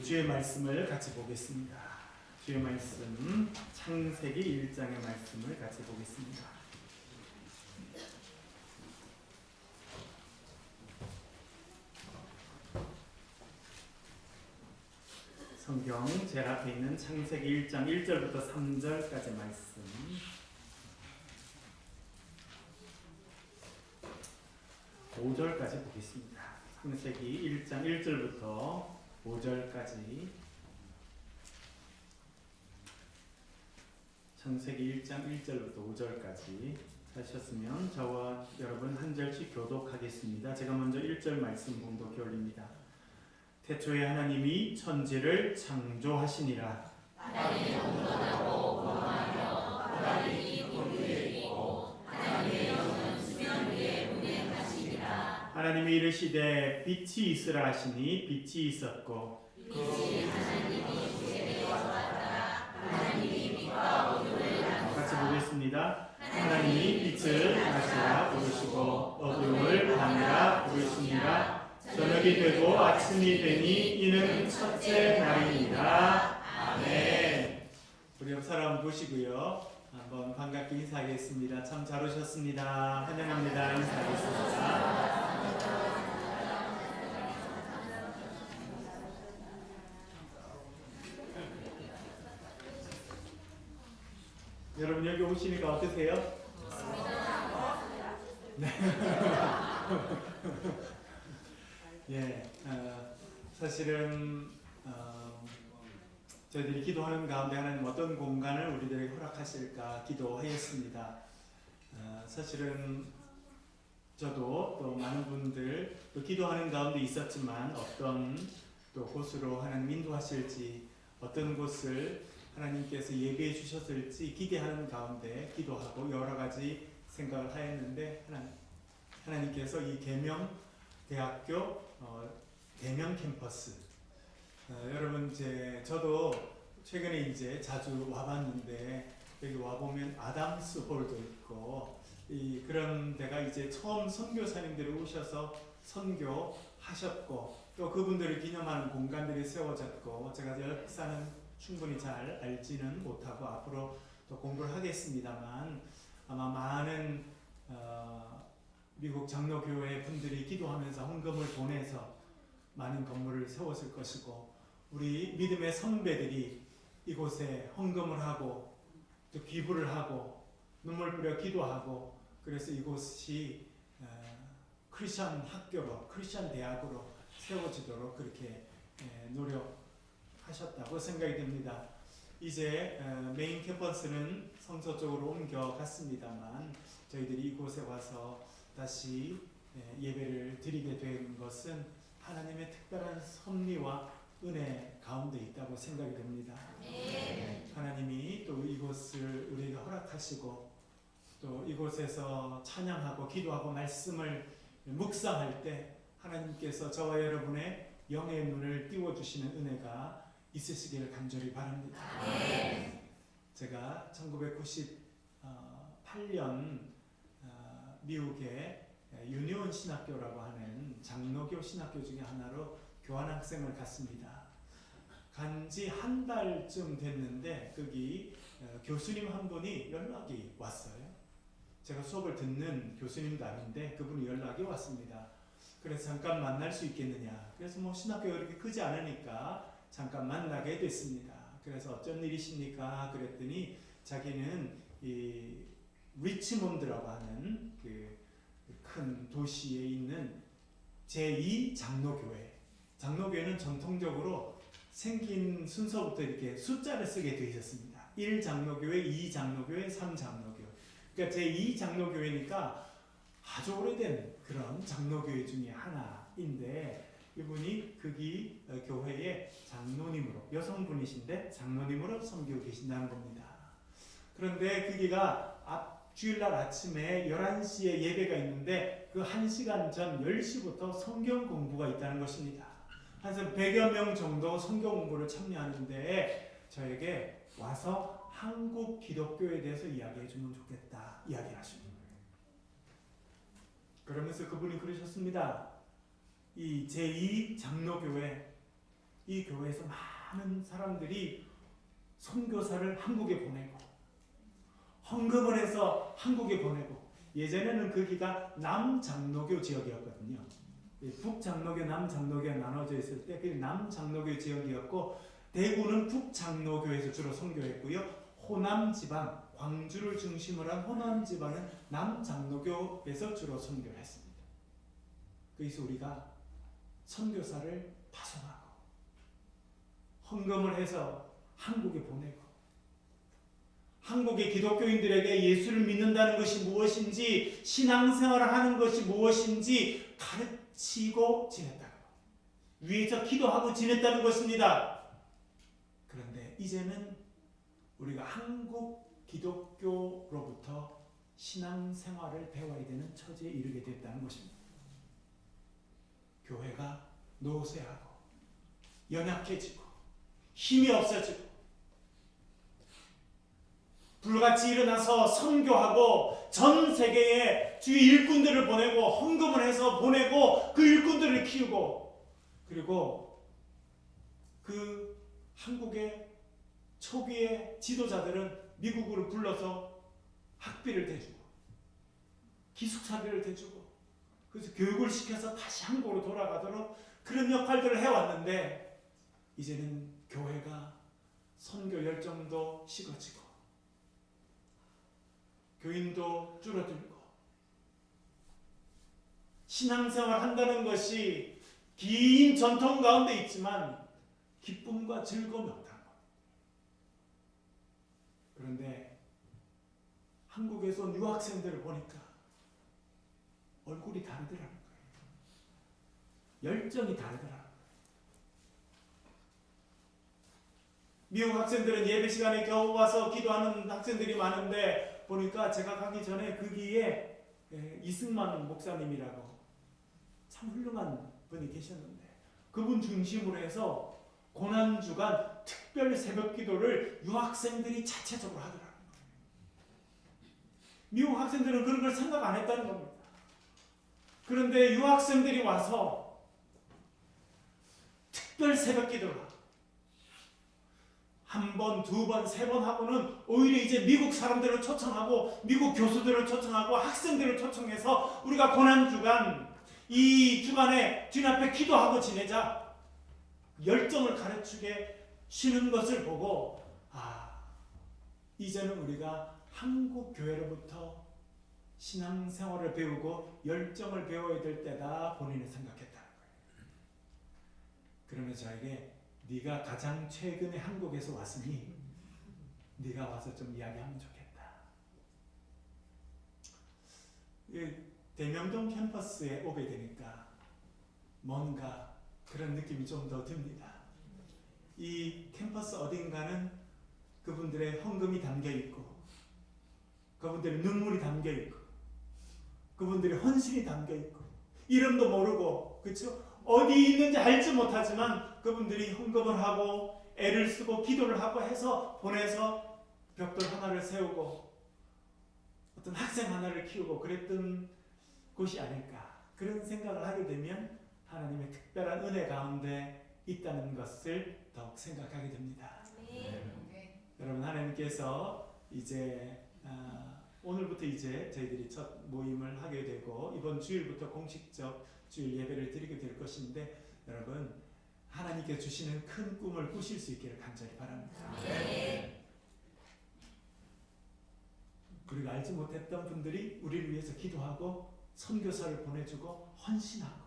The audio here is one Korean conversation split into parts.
주의 말씀을 같이 보겠습니다. 주의 말씀 창세기 1장의 말씀을 같이 보겠습니다. 성경 제 앞에 있는 창세기 1장 1절부터 3절까지 말씀, 5절까지 보겠습니다. 창세기 1장 1절부터 5절까지, 창세기 1장 1절부터 5절까지 하셨으면 저와 여러분 한 절씩 교독하겠습니다. 제가 먼저 1절 말씀 봉독해 올립니다. 태초에 하나님이 천지를 창조하시니라. 하나님이 온전하고 공평하며 하나님이 본 위에 있고 하나님의 영은 수면 위에 운행하시니라. 하나님이 이르시되 빛이 있으라 하시니 빛이 있었고 빛이 하나님이 주시되 왔다. 하나님이 빛과 어둠을 나누사. 같이 보겠습니다. 하나님이 빛을 낮이라 부르시고 어둠을 밤이라 부르시니라. 저녁이 되고 아침이 되니 이는 첫째 날이니라. 아멘. 우리 옆 사람 보시고요, 한번 반갑게 인사하겠습니다. 참 잘 오셨습니다. 환영합니다. 인사하겠습니다. 여러분 여기 오시니까 어떠세요? 네. 예, 사실은 저희들이 기도하는 가운데 하나님 어떤 공간을 우리들에게 허락하실까 기도하였습니다. 사실은 저도 또 많은 분들 또 기도하는 가운데 있었지만 어떤 또 곳으로 하나님 인도하실지, 어떤 곳을 하나님께서 예비해 주셨을지 기대하는 가운데 기도하고 여러 가지 생각을 하였는데, 하나님께서 이 계명 대학교 대명 캠퍼스, 여러분 저도 최근에 이제 자주 와봤는데 여기 와보면 아담스 홀도 있고 그런 데가 이제 처음 선교사님들이 오셔서 선교하셨고 또 그분들을 기념하는 공간들이 세워졌고, 제가 역사는 충분히 잘 알지는 못하고 앞으로 또 공부를 하겠습니다만 아마 많은 미국 장로교회 분들이 기도하면서 헌금을 보내서 많은 건물을 세웠을 것이고, 우리 믿음의 선배들이 이곳에 헌금을 하고 또 기부를 하고 눈물 뿌려 기도하고, 그래서 이곳이 크리스천 학교로, 크리스천 대학으로 세워지도록 그렇게 노력하셨다고 생각이 됩니다. 이제 메인 캠퍼스는 성서 쪽으로 옮겨갔습니다만 저희들이 이곳에 와서 다시 예배를 드리게 된 것은 하나님의 특별한 섭리와 은혜 가운데 있다고 생각이 됩니다. 하나님이 또 이곳을 우리에게 허락하시고 또 이곳에서 찬양하고 기도하고 말씀을 묵상할 때 하나님께서 저와 여러분의 영의 눈을 띄워주시는 은혜가 있으시기를 간절히 바랍니다. 제가 1998년 미국의 유니온 신학교라고 하는 장로교 신학교 중에 하나로 교환학생을 갔습니다. 간지 한 달쯤 됐는데 거기 교수님 한 분이 연락이 왔어요. 제가 수업을 듣는 교수님도 아닌데 그분이 연락이 왔습니다. 그래서 잠깐 만날 수 있겠느냐. 그래서 뭐 신학교가 그렇게 크지 않으니까 잠깐 만나게 됐습니다. 그래서 어쩐 일이십니까? 그랬더니 자기는 이 리치몬드라고 하는 그 큰 도시에 있는 제2 장로교회. 장로교회는 전통적으로 생긴 순서부터 이렇게 숫자를 쓰게 되어 있었습니다. 1장로교회, 2장로교회, 3장로교회. 그러니까 제2 장로교회니까 아주 오래된 그런 장로교회 중에 하나인데, 이분이 거기 교회의 장로님으로, 여성분이신데 장로님으로 섬기고 계신다는 겁니다. 그런데 거기가 주일날 아침에 11시에 예배가 있는데 그 1시간 전 10시부터 성경 공부가 있다는 것입니다. 한 100여 명 정도 성경 공부를 참여하는데 저에게 와서 한국 기독교에 대해서 이야기해 주면 좋겠다 이야기를 하시는 거예요. 그러면서 그분이 그러셨습니다. 이 제2 장로교회 이 교회에서 많은 사람들이 선교사를 한국에 보내고 헌금을 해서 한국에 보내고, 예전에는 거기가 남장로교 지역이었거든요. 북장로교, 남장로교가 나눠져 있을 때 그게 남장로교 지역이었고, 대구는 북장로교에서 주로 선교했고요. 호남 지방, 광주를 중심으로 한 호남 지방은 남장로교에서 주로 선교를 했습니다. 그래서 우리가 선교사를 파송하고 헌금을 해서 한국에 보내고, 한국의 기독교인들에게 예수를 믿는다는 것이 무엇인지, 신앙생활을 하는 것이 무엇인지 가르치고 지냈다는 것, 위에서 기도하고 지냈다는 것입니다. 그런데 이제는 우리가 한국 기독교로부터 신앙생활을 배워야 되는 처지에 이르게 됐다는 것입니다. 교회가 노쇠하고 연약해지고 힘이 없어지고, 불같이 일어나서 선교하고 전 세계에 주의 일꾼들을 보내고 헌금을 해서 보내고 그 일꾼들을 키우고, 그리고 그 한국의 초기의 지도자들은 미국으로 불러서 학비를 대주고 기숙사비를 대주고, 그래서 교육을 시켜서 다시 한국으로 돌아가도록 그런 역할들을 해왔는데, 이제는 교회가 선교 열정도 식어지고 교인도 줄어들고, 신앙생활 한다는 것이 긴 전통 가운데 있지만 기쁨과 즐거움이 없다는 것. 그런데 한국에서 온 유학생들을 보니까 얼굴이 다르더라는 거예요. 열정이 다르더라는 거예요. 미국 학생들은 예배 시간에 겨우 와서 기도하는 학생들이 많은데, 보니까 제가 가기 전에 거기에 이승만 목사님이라고 참 훌륭한 분이 계셨는데, 그분 중심으로 해서 고난주간 특별 새벽 기도를 유학생들이 자체적으로 하더라고요. 미국 학생들은 그런 걸 생각 안 했다는 겁니다. 그런데 유학생들이 와서 특별 새벽 기도를 하고 한 번, 두 번, 세 번 하고는 오히려 이제 미국 사람들을 초청하고 미국 교수들을 초청하고 학생들을 초청해서 우리가 고난주간 이 주간에 주님 앞에 기도하고 지내자, 열정을 가르치게 쉬는 것을 보고, 이제는 우리가 한국 교회로부터 신앙생활을 배우고 열정을 배워야 될 때다 본인은 생각했다는 거예요. 그러면서 저에게 네가 가장 최근에 한국에서 왔으니 네가 와서 좀 이야기하면 좋겠다. 대명동 캠퍼스에 오게 되니까 뭔가 그런 느낌이 좀 더 듭니다. 이 캠퍼스 어딘가는 그분들의 헌금이 담겨 있고, 그분들의 눈물이 담겨 있고, 그분들의 헌신이 담겨 있고, 이름도 모르고, 그렇죠? 어디 있는지 알지 못하지만 그분들이 헌금을 하고 애를 쓰고 기도를 하고 해서 보내서 벽돌 하나를 세우고 어떤 학생 하나를 키우고 그랬던 곳이 아닐까, 그런 생각을 하게 되면 하나님의 특별한 은혜 가운데 있다는 것을 더욱 생각하게 됩니다. 여러분, 하나님께서 이제 오늘부터 이제 저희들이 첫 모임을 하게 되고 이번 주일부터 공식적 주일 예배를 드리게 될 것인데, 여러분 하나님께 주시는 큰 꿈을 꾸실 수 있기를 간절히 바랍니다. 우리가 알지 못했던 분들이 우리를 위해서 기도하고 선교사를 보내주고 헌신하고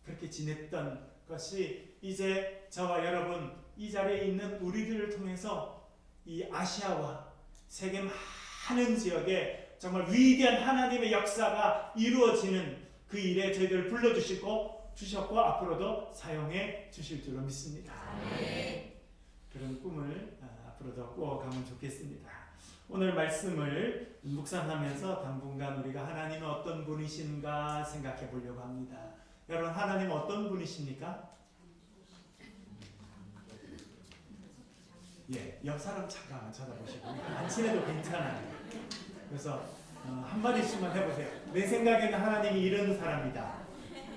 그렇게 지냈던 것이 이제 저와 여러분 이 자리에 있는 우리들을 통해서 이 아시아와 세계 많은 지역에 정말 위대한 하나님의 역사가 이루어지는 그 일에 저희들을 주셨고 앞으로도 사용해 주실 줄로 믿습니다. 그런 꿈을 앞으로도 꾸어가면 좋겠습니다. 오늘 말씀을 묵상하면서 당분간 우리가 하나님은 어떤 분이신가 생각해 보려고 합니다. 여러분, 하나님은 어떤 분이십니까? 옆 사람 잠깐만 쳐다보시고, 안 친해도 괜찮아요. 그래서 한마디씩만 해보세요. 내 생각에는 하나님이 이런 사람이다.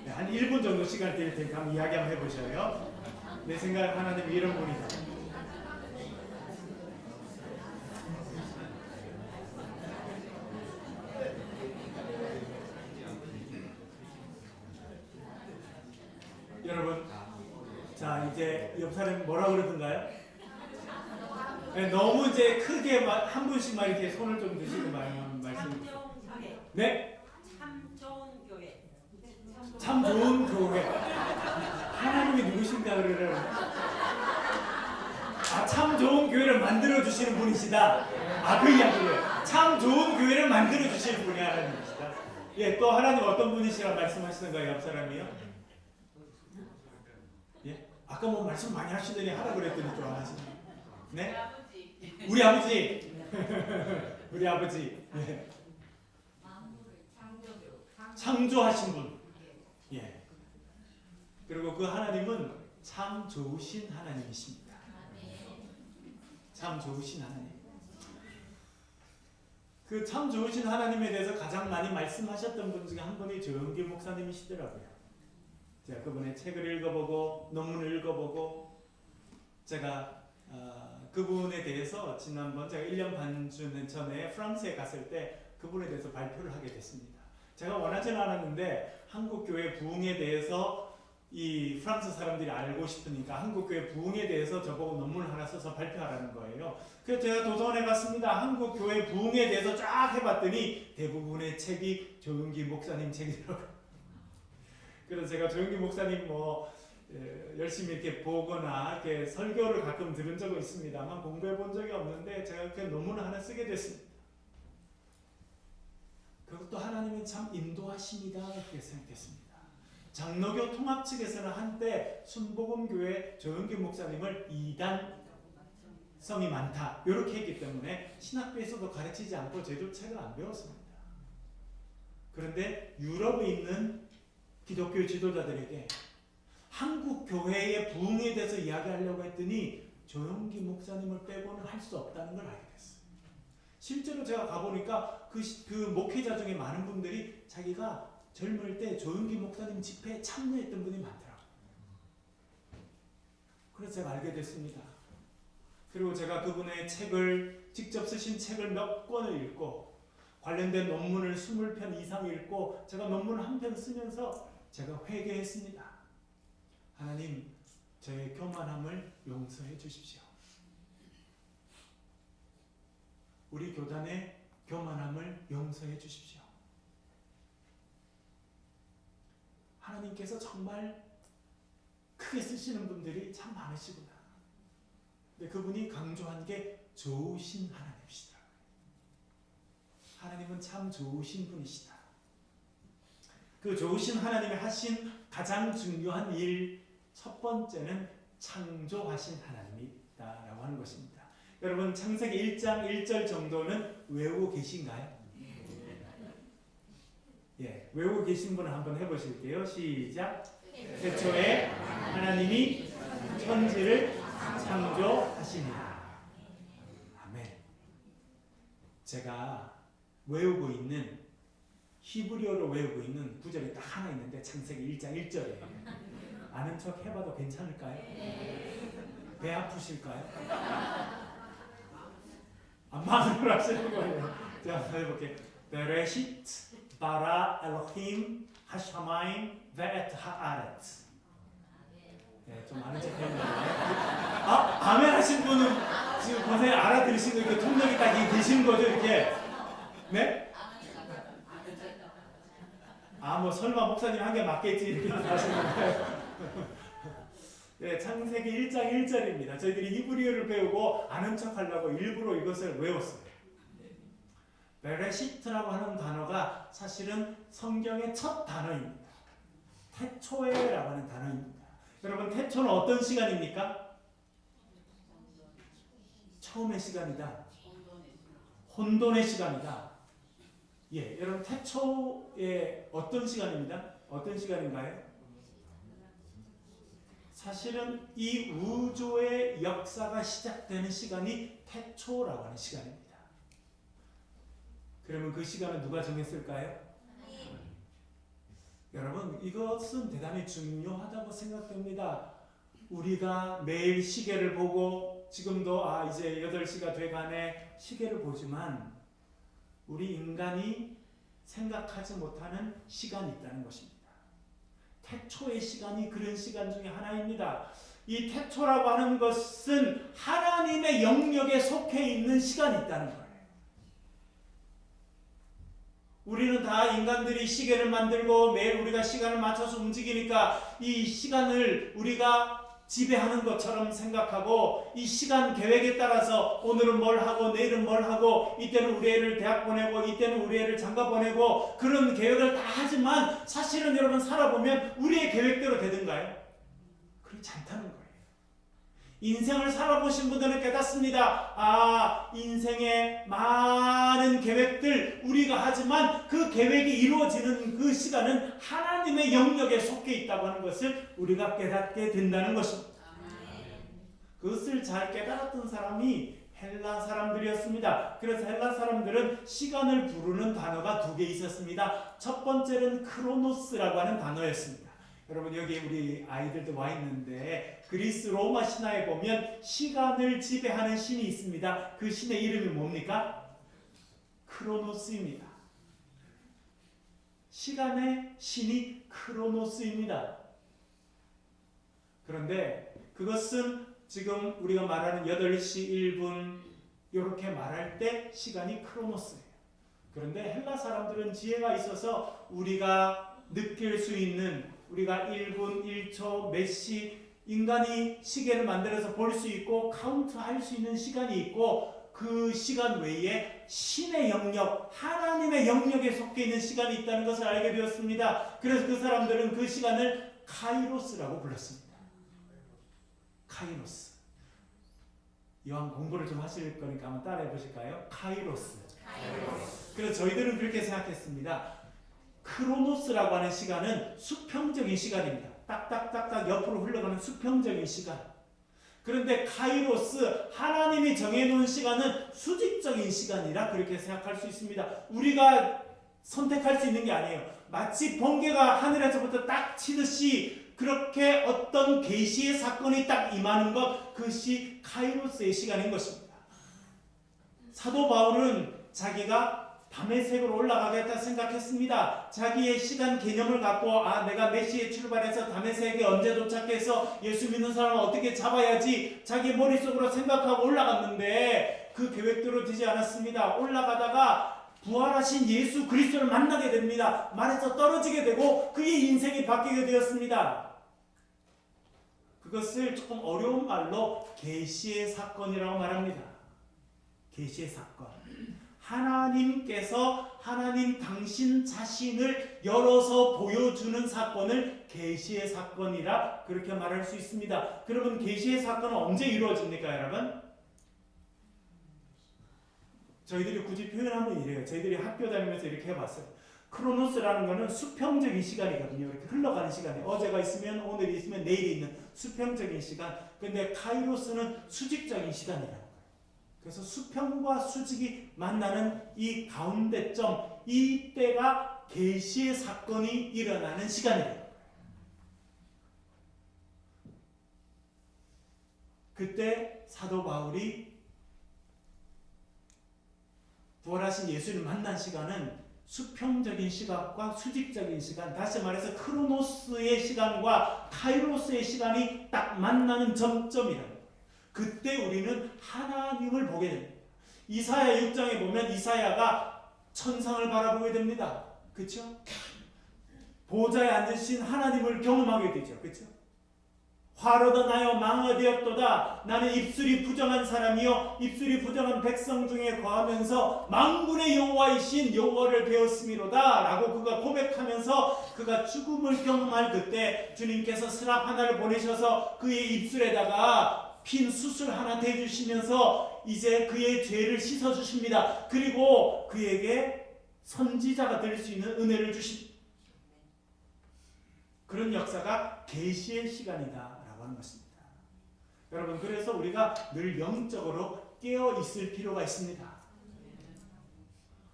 한 1분 정도 시간 드릴 테니까 한번 이야기 한번 해보셔요. 내 생각 하나님 이런 분이다. 여러분, 자 이제 옆 사람 뭐라 그러던가요? 네, 너무 이제 크게 한 분씩만 이렇게 손을 좀 드시고 말씀. 네? 참 좋은 교회. 참 좋은 교회. 하나님이 누구신가 그러는. 참 좋은 교회를 만들어 주시는 분이시다. 그 이야기예요. 참 좋은 교회를 만들어 주시는 분이 하나님이시다. 예, 또 하나님 어떤 분이시라 말씀하시는 거예요, 옆 사람이요? 예? 아까 뭐 말씀 많이 하시더니 하라 그랬더니 좀 안 하시네. 네? 우리 아버지. 우리 아버지. 예. 창조하신 분. 예. 그리고 그 하나님은 참 좋으신 하나님이십니다. 참 좋으신 하나님. 그 참 좋으신 하나님에 대해서 가장 많이 말씀하셨던 분 중에 한 분이 조영기 목사님이시더라고요. 제가 그분의 책을 읽어보고 논문을 읽어보고 제가 그분에 대해서 지난번 제가 1년 반 전에 프랑스에 갔을 때 그분에 대해서 발표를 하게 됐습니다. 제가 원하지는 않았는데 한국교회 부흥에 대해서 이 프랑스 사람들이 알고 싶으니까 한국교회 부흥에 대해서 저보고 논문을 하나 써서 발표하라는 거예요. 그래서 제가 도서관에 갔습니다. 한국교회 부흥에 대해서 쫙 해봤더니 대부분의 책이 조영기 목사님 책이더라고요. 그래서 제가 조영기 목사님 열심히 이렇게 보거나 이렇게 설교를 가끔 들은 적은 있습니다만 공부해 본 적이 없는데 제가 이렇게 논문을 하나 쓰게 됐습니다. 그것도 하나님은 참 인도하심이다 이렇게 생각했습니다. 장로교 통합 측에서는 한때 순복음교회 조영기 목사님을 이단성이 많다 이렇게 했기 때문에 신학교에서도 가르치지 않고 저희도 책을 안 배웠습니다. 그런데 유럽에 있는 기독교 지도자들에게 한국 교회의 부흥에 대해서 이야기하려고 했더니 조영기 목사님을 빼고는 할 수 없다는 걸 알게 됐어요. 실제로 제가 가보니까 그 목회자 중에 많은 분들이 자기가 젊을 때 조영기 목사님 집회에 참여했던 분이 많더라고요. 그래서 제가 알게 됐습니다. 그리고 제가 그분의 책을 직접 쓰신 책을 몇 권을 읽고 관련된 논문을 20편 이상 읽고 제가 논문 한 편 쓰면서 제가 회개했습니다. 하나님, 저의 교만함을 용서해 주십시오. 우리 교단의 교만함을 용서해 주십시오. 하나님께서 정말 크게 쓰시는 분들이 참 많으시구나. 근데 그분이 강조한 게 좋으신 하나님이시다. 하나님은 참 좋으신 분이시다. 그 좋으신 하나님이 하신 가장 중요한 일, 첫 번째는 창조하신 하나님이다라고 하는 것입니다. 여러분 창세기 1장 1절 정도는 외우고 계신가요? 예, 외우고 계신 분은 한번 해보실게요. 시작. 태초에 하나님이 천지를 창조하시니라. 아멘. 제가 외우고 있는 히브리어로 외우고 있는 구절이 딱 하나 있는데 창세기 1장 1절이에요. 아는 척 해봐도 괜찮을까요? 배 아프실까요? 마음으로 하시는 거예요. 제가 한번 해볼게요. 베레시트 바라 엘로힘 하샤마임 베엣 하아렛. 네, 좀 아는 척 해보는데. 아멘 하신 분은 지금 거기서 알아들으시고 이렇게 통역이 딱 계시는 거죠, 이렇게. 네? 뭐 설마 목사님 한 게 맞겠지 이렇게 하시는 거예요. 네, 창세기 1장 1절입니다. 저희들이 히브리어를 배우고 아는 척 하려고 일부러 이것을 외웠어요. 베레시트라고 하는 단어가 사실은 성경의 첫 단어입니다. 태초에라고 하는 단어입니다. 여러분 태초는 어떤 시간입니까? 처음의 시간이다. 혼돈의 시간이다. 예, 여러분 태초의 어떤 시간입니다? 어떤 시간인가요? 사실은 이 우주의 역사가 시작되는 시간이 태초라고 하는 시간입니다. 그러면 그 시간은 누가 정했을까요? 여러분 이것은 대단히 중요하다고 생각됩니다. 우리가 매일 시계를 보고 지금도 이제 8시가 돼가네 시계를 보지만 우리 인간이 생각하지 못하는 시간이 있다는 것입니다. 태초의 시간이 그런 시간 중에 하나입니다. 이 태초라고 하는 것은 하나님의 영역에 속해 있는 시간이 있다는 거예요. 우리는 다 인간들이 시계를 만들고 매일 우리가 시간을 맞춰서 움직이니까 이 시간을 우리가 지배하는 것처럼 생각하고 이 시간 계획에 따라서 오늘은 뭘 하고 내일은 뭘 하고 이때는 우리 애를 대학 보내고 이때는 우리 애를 장가 보내고 그런 계획을 다 하지만 사실은 여러분 살아보면 우리의 계획대로 되던가요? 그렇지 않다는 거예요. 인생을 살아보신 분들은 깨닫습니다. 인생의 많은 계획들 우리가 하지만 그 계획이 이루어지는 그 시간은 하나님의 영역에 속해 있다고 하는 것을 우리가 깨닫게 된다는 것입니다. 그것을 잘 깨달았던 사람이 헬라 사람들이었습니다. 그래서 헬라 사람들은 시간을 부르는 단어가 2개 있었습니다. 첫 번째는 크로노스라고 하는 단어였습니다. 여러분 여기 우리 아이들도 와 있는데 그리스 로마 신화에 보면 시간을 지배하는 신이 있습니다. 그 신의 이름이 뭡니까? 크로노스입니다. 시간의 신이 크로노스입니다. 그런데 그것은 지금 우리가 말하는 8시 1분 이렇게 말할 때 시간이 크로노스예요. 그런데 헬라 사람들은 지혜가 있어서 우리가 느낄 수 있는 우리가 1분, 1초, 몇 시 인간이 시계를 만들어서 볼 수 있고 카운트할 수 있는 시간이 있고 그 시간 외에 신의 영역, 하나님의 영역에 속해 있는 시간이 있다는 것을 알게 되었습니다. 그래서 그 사람들은 그 시간을 카이로스라고 불렀습니다. 카이로스. 이왕 공부를 좀 하실 거니까 한번 따라해 보실까요? 카이로스. 그래서 저희들은 그렇게 생각했습니다. 크로노스라고 하는 시간은 수평적인 시간입니다. 딱딱딱딱 옆으로 흘러가는 수평적인 시간. 그런데 카이로스, 하나님이 정해놓은 시간은 수직적인 시간이라 그렇게 생각할 수 있습니다. 우리가 선택할 수 있는 게 아니에요. 마치 번개가 하늘에서부터 딱 치듯이 그렇게 어떤 계시의 사건이 딱 임하는 것, 그것이 카이로스의 시간인 것입니다. 사도 바울은 자기가 다메섹으로 올라가겠다 생각했습니다. 자기의 시간 개념을 갖고 내가 몇 시에 출발해서 다메섹에 언제 도착해서 예수 믿는 사람을 어떻게 잡아야지 자기 머릿속으로 생각하고 올라갔는데 그 계획대로 되지 않았습니다. 올라가다가 부활하신 예수 그리스도를 만나게 됩니다. 말에서 떨어지게 되고 그의 인생이 바뀌게 되었습니다. 그것을 조금 어려운 말로 계시의 사건이라고 말합니다. 계시의 사건. 하나님께서 하나님 당신 자신을 열어서 보여주는 사건을 계시의 사건이라 그렇게 말할 수 있습니다. 그러면 계시의 사건은 언제 이루어집니까, 여러분? 저희들이 굳이 표현하면 이래요. 저희들이 학교 다니면서 이렇게 해봤어요. 크로노스라는 것은 수평적인 시간이거든요. 이렇게 흘러가는 시간이 어제가 있으면 오늘이 있으면 내일이 있는 수평적인 시간. 근데 카이로스는 수직적인 시간이에요. 그래서 수평과 수직이 만나는 이 가운데점, 이 때가 계시의 사건이 일어나는 시간이에요. 그때 사도 바울이 부활하신 예수를 만난 시간은 수평적인 시각과 수직적인 시간, 다시 말해서 크로노스의 시간과 카이로스의 시간이 딱 만나는 점점이라는 거예요. 그때 우리는 하나님을 보게 됩니다. 이사야 6장에 보면 이사야가 천상을 바라보게 됩니다. 그렇죠? 보좌에 앉으신 하나님을 경험하게 되죠. 그렇죠? 화로다 나여 망하되었도다. 나는 입술이 부정한 사람이요 입술이 부정한 백성 중에 거하면서 만군의 여호와이신 여호와를 배웠음이로다 라고 그가 고백하면서 그가 죽음을 경험할 그때 주님께서 스랍 하나를 보내셔서 그의 입술에다가 핀 수술 하나 대주시면서 이제 그의 죄를 씻어주십니다. 그리고 그에게 선지자가 될 수 있는 은혜를 주십니다. 그런 역사가 계시의 시간이다 라고 하는 것입니다. 여러분, 그래서 우리가 늘 영적으로 깨어 있을 필요가 있습니다.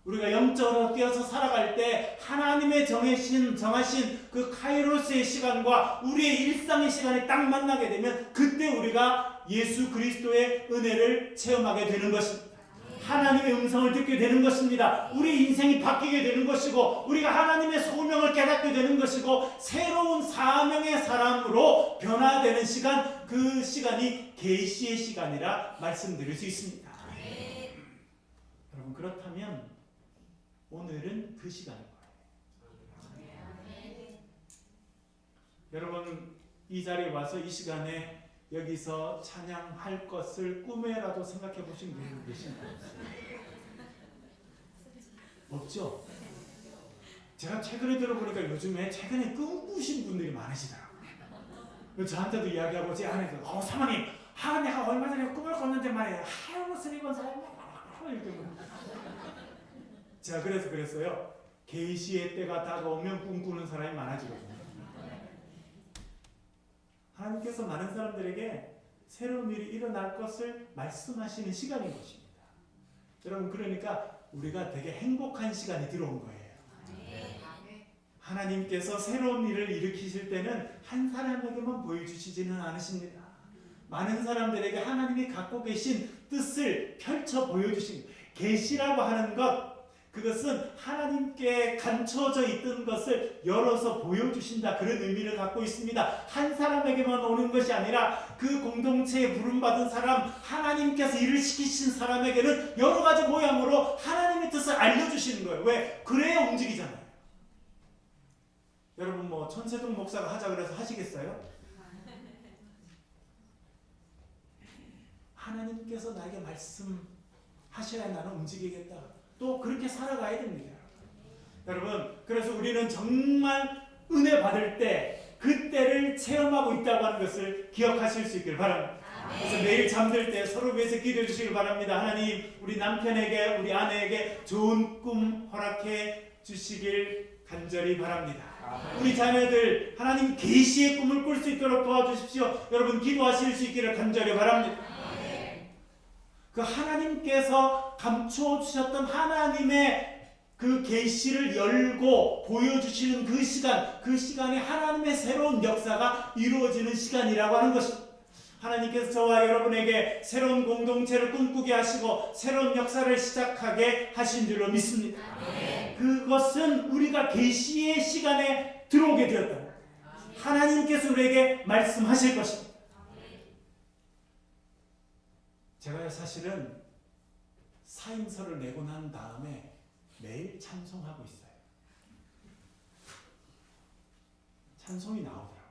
우리가 영적으로 깨어서 살아갈 때 하나님의 정하신 그 카이로스의 시간과 우리의 일상의 시간이 딱 만나게 되면 그때 우리가 예수 그리스도의 은혜를 체험하게 되는 것입니다. 하나님의 음성을 듣게 되는 것입니다. 우리 인생이 바뀌게 되는 것이고 우리가 하나님의 소명을 깨닫게 되는 것이고 새로운 사명의 사람으로 변화되는 시간, 그 시간이 계시의 시간이라 말씀드릴 수 있습니다. 여러분, 그렇다면 오늘은 그 시간인 거예요. 여러분, 이 자리에 와서 이 시간에 여기서 찬양할 것을 꿈에라도 생각해 보신 분이 계신가요? 없죠? 제가 최근에 들어보니까 요즘에 최근에 꿈꾸신 분들이 많으시더라고요. 저한테도 이야기하고 제 아내도 사모님, 내가 얼마 전에 꿈을 꿨는데 말이에요. 옷을 입은 사람이 이렇게 제가 그래서 그랬어요. 계시의 때가 다가오면 꿈꾸는 사람이 많아지거든요. 하나님께서 많은 사람들에게 새로운 일이 일어날 것을 말씀하시는 시간인 것입니다. 여러분, 그러니까 우리가 되게 행복한 시간이 들어온 거예요. 하나님께서 새로운 일을 일으키실 때는 한 사람에게만 보여주시지는 않으십니다. 많은 사람들에게 하나님이 갖고 계신 뜻을 펼쳐 보여주신 계시라고 하는 것, 그것은 하나님께 감춰져 있던 것을 열어서 보여주신다, 그런 의미를 갖고 있습니다. 한 사람에게만 오는 것이 아니라 그 공동체에 부름받은 사람, 하나님께서 일을 시키신 사람에게는 여러 가지 모양으로 하나님의 뜻을 알려주시는 거예요. 왜? 그래야 움직이잖아요. 여러분, 천세동 목사가 하자 그래서 하시겠어요? 하나님께서 나에게 말씀하셔야 나는 움직이겠다. 또 그렇게 살아가야 됩니다. 여러분, 그래서 우리는 정말 은혜 받을 때 그때를 체험하고 있다고 하는 것을 기억하실 수 있길 바랍니다. 그래서 매일 잠들 때 서로 위해서 기도해 주시길 바랍니다. 하나님, 우리 남편에게, 우리 아내에게 좋은 꿈 허락해 주시길 간절히 바랍니다. 우리 자녀들 하나님 계시의 꿈을 꿀 수 있도록 도와주십시오. 여러분, 기도하실 수 있기를 간절히 바랍니다. 그 하나님께서 감추어 주셨던 하나님의 그 계시를 열고 보여주시는 그 시간, 그 시간이 하나님의 새로운 역사가 이루어지는 시간이라고 하는 것입니다. 하나님께서 저와 여러분에게 새로운 공동체를 꿈꾸게 하시고 새로운 역사를 시작하게 하신 줄로 믿습니다. 그것은 우리가 계시의 시간에 들어오게 되었다. 하나님께서 우리에게 말씀하실 것입니다. 제가 사실은 사임서를 내고 난 다음에 매일 찬송하고 있어요. 찬송이 나오더라고요.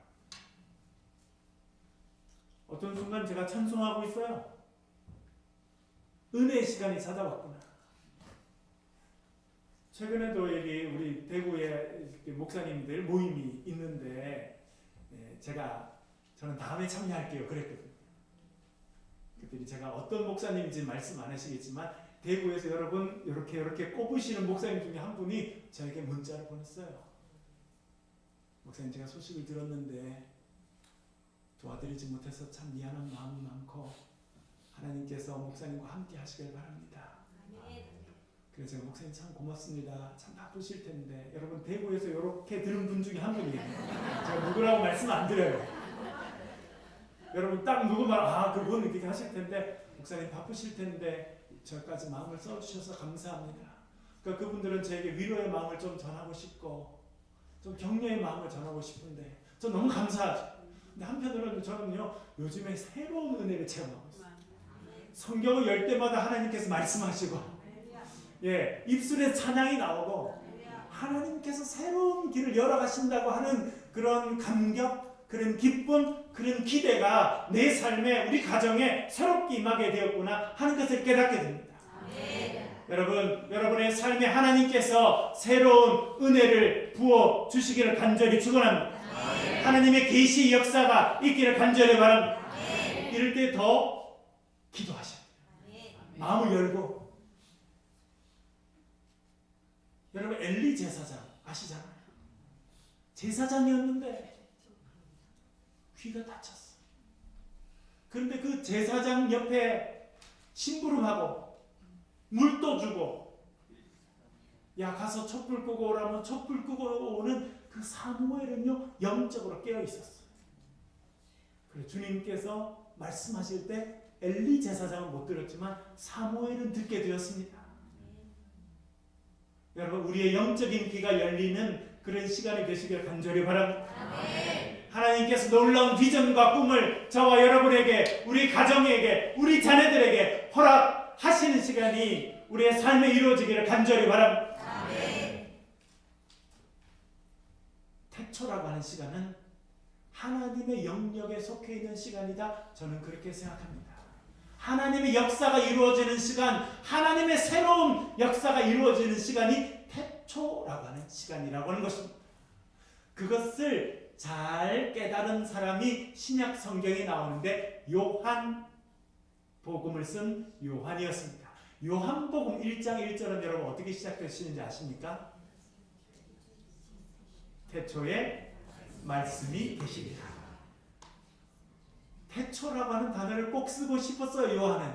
어떤 순간 제가 찬송하고 있어요. 은혜의 시간이 찾아왔구나. 최근에도 여기 우리 대구에 목사님들 모임이 있는데 저는 다음에 참여할게요 그랬거든요. 그들이 제가 어떤 목사님인지 말씀 안 하시겠지만 대구에서 여러분 이렇게 꼽으시는 목사님 중에 한 분이 저에게 문자를 보냈어요. 목사님, 제가 소식을 들었는데 도와드리지 못해서 참 미안한 마음이 많고 하나님께서 목사님과 함께 하시길 바랍니다. 그래서 제가 목사님 참 고맙습니다. 참 바쁘실 텐데. 여러분, 대구에서 이렇게 들은 분 중에 한 분이에요. 제가 누구라고 말씀 안 드려요. 여러분, 딱 누구만 그분 이렇게 하실 텐데 목사님 바쁘실 텐데 저까지 마음을 써주셔서 감사합니다. 그러니까 그분들은 저에게 위로의 마음을 좀 전하고 싶고 좀 격려의 마음을 전하고 싶은데 저 너무 감사하죠. 근데 한편으로는 저는요, 요즘에 새로운 은혜를 체험하고 있어요. 성경을 열 때마다 하나님께서 말씀하시고, 입술에 찬양이 나오고, 하나님께서 새로운 길을 열어가신다고 하는 그런 감격, 그런 기쁨, 그런 기대가 내 삶에, 우리 가정에 새롭게 임하게 되었구나 하는 것을 깨닫게 됩니다. 여러분, 여러분의 삶에 하나님께서 새로운 은혜를 부어 주시기를 간절히 축원합니다. 하나님의 계시 역사가 있기를 간절히 바랍니다. 이럴 때 더 기도하셔야 돼요. 마음을 열고. 여러분, 엘리 제사장 아시잖아요. 제사장이었는데 귀가 다쳤어. 그런데 그 제사장 옆에 심부름하고 물도 주고 야 가서 촛불 끄고 오라면 촛불 끄고 오는 그 사무엘은요 영적으로 깨어 있었어요. 그래서 주님께서 말씀하실 때 엘리 제사장은 못 들었지만 사무엘은 듣게 되었습니다. 여러분 우리의 영적인 귀가 열리는 그런 시간이 되시길 간절히 바랍니다. 하나님께서 놀라운 비전과 꿈을 저와 여러분에게, 우리 가정에게, 우리 자녀들에게 허락하시는 시간이 우리의 삶에 이루어지기를 간절히 바랍니다. 태초라고 하는 시간은 하나님의 영역에 속해 있는 시간이다. 저는 그렇게 생각합니다. 하나님의 역사가 이루어지는 시간, 하나님의 새로운 역사가 이루어지는 시간이 태초라고 하는 시간이라고 하는 것입니다. 그것을 잘 깨달은 사람이 신약 성경에 나오는데 요한 복음을 쓴 요한이었습니다. 요한복음 1장 1절은 여러분 어떻게 시작되시는지 아십니까? 태초에 말씀이 계시리라. 태초라고 하는 단어를 꼭 쓰고 싶었어요. 요한은.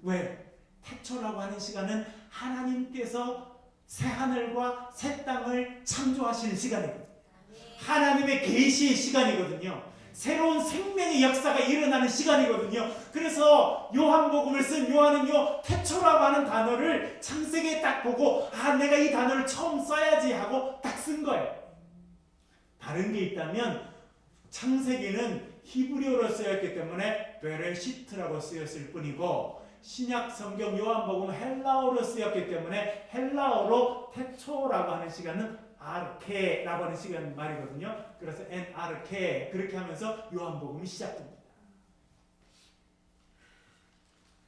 왜? 태초라고 하는 시간은 하나님께서 새하늘과 새 땅을 창조하시는 시간이거든요. 하나님의 계시의 시간이거든요. 새로운 생명의 역사가 일어나는 시간이거든요. 그래서 요한복음을 쓴 요한은요 태초라고 하는 단어를 창세기에 딱 보고 내가 이 단어를 처음 써야지 하고 딱 쓴 거예요. 다른 게 있다면 창세기는 히브리어로 쓰였기 때문에 베레시트라고 쓰였을 뿐이고 신약 성경 요한복음 헬라어로 쓰였기 때문에 헬라어로 태초라고 하는 시간은 아르케라고 하는 시간 말이거든요. 그래서 엔 아르케 그렇게 하면서 요한복음이 시작됩니다.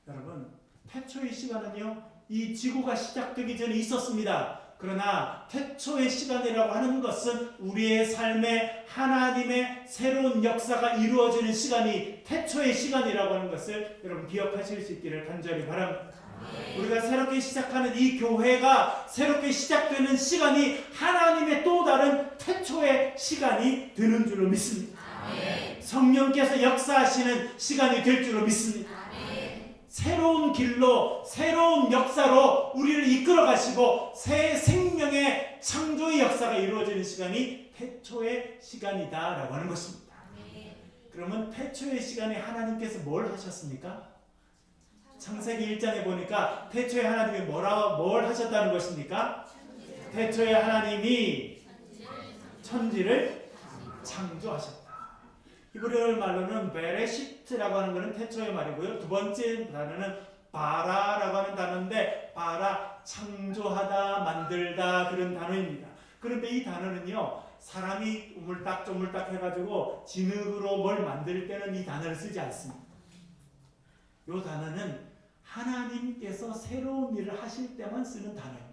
여러분 태초의 시간은요 이 지구가 시작되기 전에 있었습니다. 그러나 태초의 시간이라고 하는 것은 우리의 삶에 하나님의 새로운 역사가 이루어지는 시간이 태초의 시간이라고 하는 것을 여러분 기억하실 수 있기를 간절히 바랍니다. 우리가 새롭게 시작하는 이 교회가 새롭게 시작되는 시간이 하나님의 또 다른 태초의 시간이 되는 줄로 믿습니다. 성령께서 역사하시는 시간이 될 줄로 믿습니다. 새로운 길로 새로운 역사로 우리를 이끌어 가시고 새 생명의 창조의 역사가 이루어지는 시간이 태초의 시간이다 라고 하는 것입니다. 그러면 태초의 시간에 하나님께서 뭘 하셨습니까? 창세기 1장에 보니까 태초에 하나님이 뭘 하셨다는 것입니까? 태초에 하나님이 천지를 창조하셨다. 히브리어 말로는 베레시트라고 하는 것은 태초의 말이고요. 두 번째 단어는 바라라고 하는 단어인데 바라 창조하다 만들다 그런 단어입니다. 그런데 이 단어는요 사람이 우물딱조물딱 해가지고 진흙으로 뭘 만들 때는 이 단어를 쓰지 않습니다. 이 단어는 하나님께서 새로운 일을 하실 때만 쓰는 단어입니다.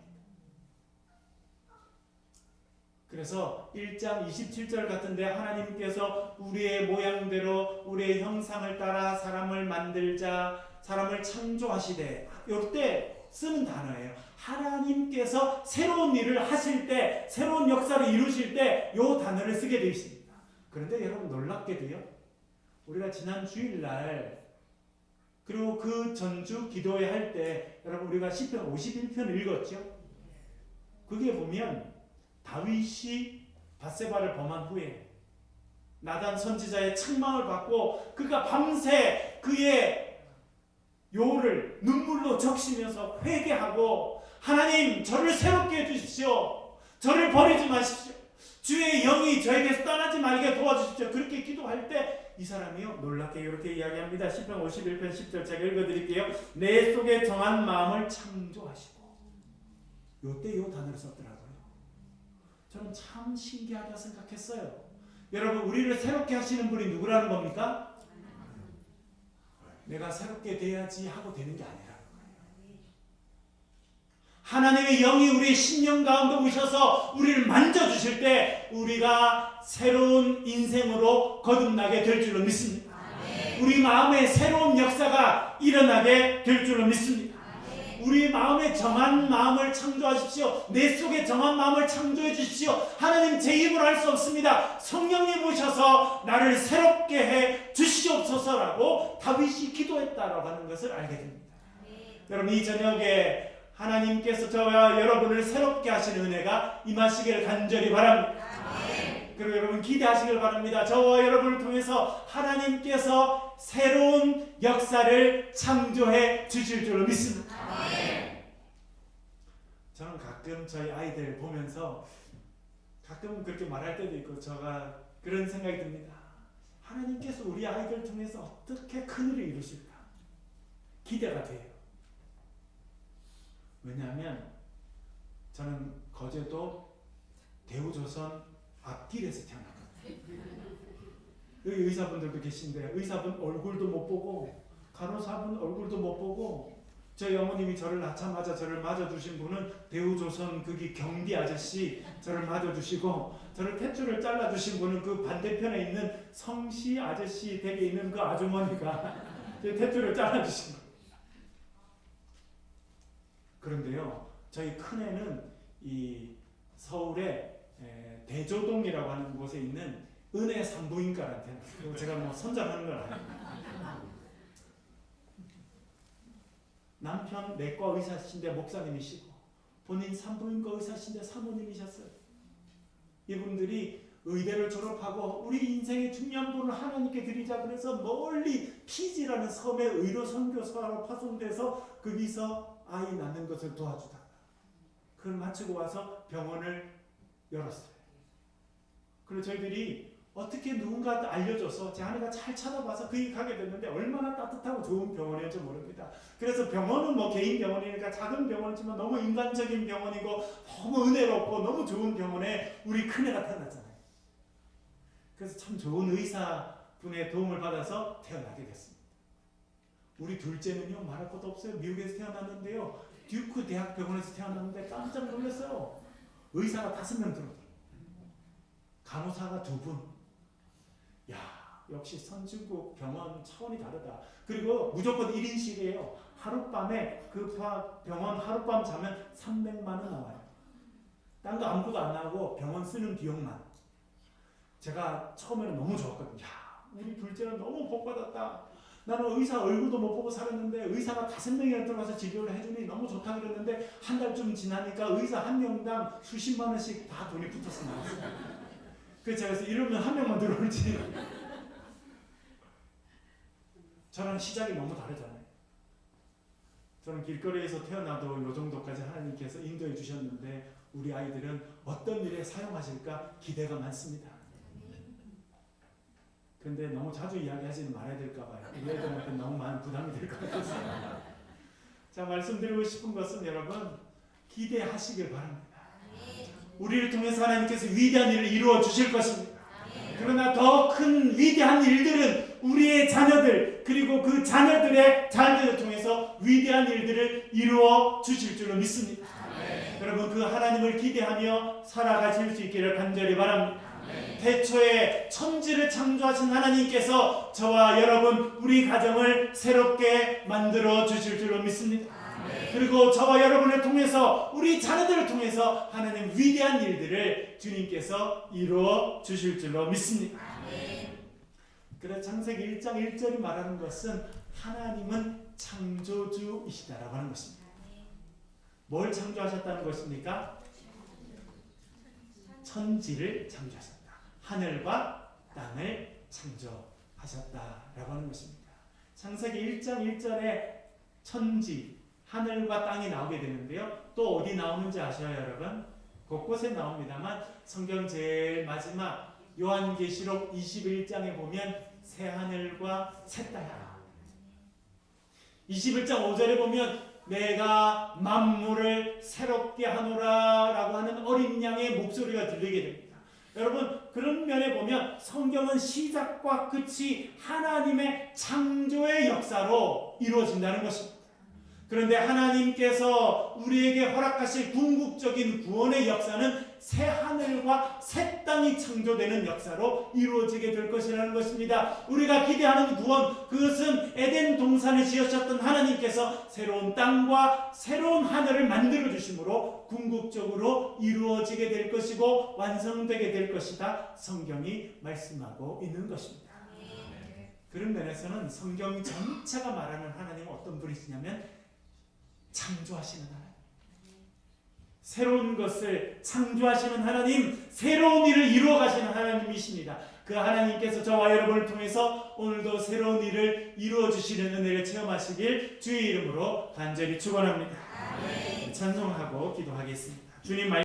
그래서 1장 27절 같은데 하나님께서 우리의 모양대로 우리의 형상을 따라 사람을 만들자 사람을 창조하시되 이때 쓰는 단어예요. 하나님께서 새로운 일을 하실 때 새로운 역사를 이루실 때 이 단어를 쓰게 되어 있습니다. 그런데 여러분 놀랍게도요 우리가 지난 주일날 그리고 그 전주 기도회 할 때 여러분 우리가 시편 51편을 읽었죠. 그게 보면 다윗이 밧세바를 범한 후에 나단 선지자의 책망을 받고 그가 밤새 그의 요를 눈물로 적시면서 회개하고 하나님 저를 새롭게 해주십시오. 저를 버리지 마십시오. 주의 영이 저에게서 떠나지 말게 도와주십시오. 그렇게 기도할 때 이 사람이요 놀랍게 이렇게 이야기합니다. 시편 51편 10절 제가 읽어드릴게요. 내 속에 정한 마음을 창조하시고 요때 요 단어를 썼더라고요. 저는 참 신기하다 생각했어요. 여러분 우리를 새롭게 하시는 분이 누구라는 겁니까? 내가 새롭게 돼야지 하고 되는 게 아니라 하나님의 영이 우리의 심령 가운데 오셔서 우리를 만져주실 때 우리가 새로운 인생으로 거듭나게 될 줄로 믿습니다. 우리 마음에 새로운 역사가 일어나게 될 줄로 믿습니다. 우리 마음에 정한 마음을 창조하십시오. 내 속에 정한 마음을 창조해 주십시오. 하나님 제 힘으로 할 수 없습니다. 성령님 오셔서 나를 새롭게 해 주시옵소서라고 다윗이 기도했다라고 하는 것을 알게 됩니다. 여러분 이 저녁에 하나님께서 저와 여러분을 새롭게 하시는 은혜가 임하시기를 간절히 바랍니다. 그리고 여러분 기대하시길 바랍니다. 저와 여러분을 통해서 하나님께서 새로운 역사를 창조해 주실 줄로 믿습니다. 저는 가끔 저희 아이들 보면서 가끔 그렇게 말할 때도 있고 제가 그런 생각이 듭니다. 하나님께서 우리 아이들 통해서 어떻게 큰일을 이루실까 기대가 돼요. 왜냐하면 저는 거제도 대우조선 앞길에서 태어났거든요. 여기 의사분들도 계신데 의사분 얼굴도 못 보고 간호사분 얼굴도 못 보고 저희 어머님이 저를 낳자마자 저를 맞아주신 분은 대우조선 거기 경비 아저씨 저를 맞아주시고 저를 탯줄을 잘라주신 분은 그 반대편에 있는 성씨 아저씨 댁에 있는 그 아주머니가 제 탯줄을 잘라주신 거예요. 그런데요 저희 큰애는 이 서울에 대조동이라고 하는 곳에 있는 은혜 산부인과한테 제가 뭐 선전하는 건 아니에요. 남편 내과 의사신데 목사님이시고 본인 산부인과 의사신데 사모님이셨어요. 이분들이 의대를 졸업하고 우리 인생의 중요한 분을 하나님께 드리자 그래서 멀리 피지라는 섬에 의료 선교사로 파송돼서 거기서 아이 낳는 것을 도와주다가 그걸 마치고 와서 병원을 열었어요. 그리고 저희들이 어떻게 누군가 알려줘서 제 아내가 잘 찾아봐서 거기 가게 됐는데 얼마나 따뜻하고 좋은 병원이었는지 모릅니다. 그래서 병원은 뭐 개인 병원이니까 작은 병원이지만 너무 인간적인 병원이고 너무 은혜롭고 너무 좋은 병원에 우리 큰애가 태어났잖아요. 그래서 참 좋은 의사분의 도움을 받아서 태어나게 됐습니다. 우리 둘째는요 말할 것도 없어요. 미국에서 태어났는데요. 듀크 대학병원에서 태어났는데 깜짝 놀랐어요. 의사가 5명 들어오더라고요. 간호사가 2분. 야, 역시 선진국 병원 차원이 다르다. 그리고 무조건 1인실이에요. 하룻밤에 그 병원 하룻밤 자면 300만 원 나와요. 딴 거 아무것도 안 나오고 병원 쓰는 비용만. 제가 처음에는 너무 좋았거든요. 야, 우리 둘째는 너무 복받았다. 나는 의사 얼굴도 못 보고 살았는데 의사가 5명이나 들어가서 진료를 해주니 너무 좋다 그랬는데 한 달쯤 지나니까 의사 한 명당 수십만 원씩 다 돈이 붙어서 나왔어요. 그래서 제가 이러면 한 명만 들어올지. 저랑 시작이 너무 다르잖아요. 저는 길거리에서 태어나도 이 정도까지 하나님께서 인도해 주셨는데 우리 아이들은 어떤 일에 사용하실까 기대가 많습니다. 근데 너무 자주 이야기하지는 말아야 될까 봐요. 우리 애들한테 너무 많은 부담이 될 것 같아서. 자, 말씀드리고 싶은 것은 여러분 기대하시길 바랍니다. 우리를 통해서 하나님께서 위대한 일을 이루어 주실 것입니다. 그러나 더 큰 위대한 일들은 우리의 자녀들 그리고 그 자녀들의 자녀들을 통해서 위대한 일들을 이루어 주실 줄로 믿습니다. 여러분 그 하나님을 기대하며 살아가실 수 있기를 간절히 바랍니다. 태초에 천지를 창조하신 하나님께서 저와 여러분 우리 가정을 새롭게 만들어 주실 줄로 믿습니다. 그리고 저와 여러분을 통해서 우리 자녀들을 통해서 하나님 위대한 일들을 주님께서 이루어 주실 줄로 믿습니다. 그래서 창세기 1장 1절이 말하는 것은 하나님은 창조주이시다라고 하는 것입니다. 뭘 창조하셨다는 것입니까? 천지를 창조하셨다. 하늘과 땅을 창조하셨다라고 하는 것입니다. 창세기 1장 1절에 천지 하늘과 땅이 나오게 되는데요. 또 어디 나오는지 아셔요, 여러분? 곳곳에 나옵니다만 성경 제일 마지막 요한계시록 21장에 보면 새 하늘과 새 땅이라. 21장 5절에 보면 내가 만물을 새롭게 하노라 라고 하는 어린 양의 목소리가 들리게 됩니다. 여러분 그런 면에 보면 성경은 시작과 끝이 하나님의 창조의 역사로 이루어진다는 것입니다. 그런데 하나님께서 우리에게 허락하실 궁극적인 구원의 역사는 새 하늘과 새 땅이 창조되는 역사로 이루어지게 될 것이라는 것입니다. 우리가 기대하는 구원, 그것은 에덴 동산에 지으셨던 하나님께서 새로운 땅과 새로운 하늘을 만들어 주심으로 궁극적으로 이루어지게 될 것이고 완성되게 될 것이다. 성경이 말씀하고 있는 것입니다. 그런 면에서는 성경 전체가 말하는 하나님은 어떤 분이시냐면 창조하시는 하나님. 새로운 것을 창조하시는 하나님, 새로운 일을 이루어 가시는 하나님이십니다. 그 하나님께서 저와 여러분을 통해서 오늘도 새로운 일을 이루어 주시는 은혜를 체험하시길 주의 이름으로 간절히 축원합니다. 찬송하고 기도하겠습니다. 주님 말